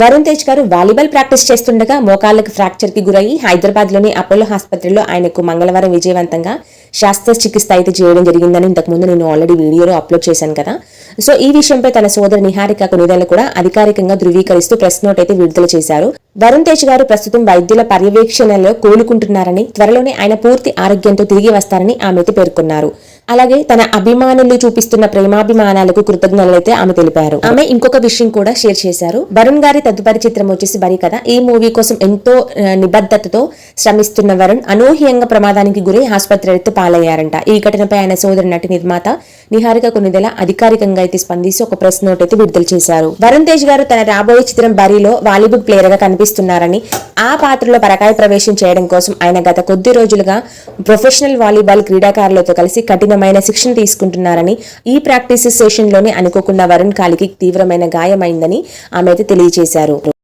వరుణ్ తేజ్ గారు volleyball practice చేస్తుండగా మోకాళ్లకు fracture కి గురయ్యి హైదరాబాద్ లోని అపోలో ఆసుపత్రిలో ఆయనకు మంగళవారం విజయవంతంగా శస్త్రచికిత్స అయితే చేయడం జరిగిందని ఇంతకుముందు నేను ఆల్రెడీ వీడియోలో అప్లోడ్ చేశాను కదా. సో ఈ విషయంపై తన సోదరు నిహారిక కొనిదెల కూడా అధికారికంగా ధృవీకరిస్తూ ప్రెస్ నోట్ అయితే విడుదల చేశారు. వరుణ్ తేజ్ గారు ప్రస్తుతం వైద్యుల పర్యవేక్షణలో కోలుకుంటున్నారని, త్వరలోనే ఆయన పూర్తి ఆరోగ్యంతో తిరిగి వస్తారని ఆమె అయితే పేర్కొన్నారు. అలాగే తన అభిమానులు చూపిస్తున్న ప్రేమాభిమానాలకు కృతజ్ఞతలైతే ఆమె తెలిపారు. ఆమె ఇంకొక విషయం కూడా షేర్ చేశారు. వరుణ్ గారి తదుపరి చిత్రం వచ్చేసి బరి కథ. ఈ మూవీ కోసం ఎంతో నిబద్ధతతో శ్రమిస్తున్న వరుణ్ అనూహ్యంగా ప్రమాదానికి గురై ఆసుపత్రి పాలయ్యారంట. ఈ ఘటనపై ఆయన సోదరు నటి నిర్మాత నిహారిక కొనిదెల అధికారికంగా అయితే స్పందిస్తూ ఒక ప్రెస్ నోట్ అయితే విడుదల చేశారు. వరుణ్ తేజ్ గారు తన రాబోయే చిత్రం బరిలో వాలీబాల్ ప్లేయర్ గా కనిపిస్తున్నారని, ఆ పాత్రలో పరకాయ ప్రవేశం చేయడం కోసం ఆయన గత కొద్ది రోజులుగా ప్రొఫెషనల్ వాలీబాల్ క్రీడాకారులతో కలిసి కఠినమైన శిక్షణ తీసుకుంటున్నారని, ఈ ప్రాక్టీస్ సెషన్ లోనే అనుకోకుండా వరుణ్ కాలికి తీవ్రమైన గాయమైందని ఆమె అయితే తెలియజేశారు.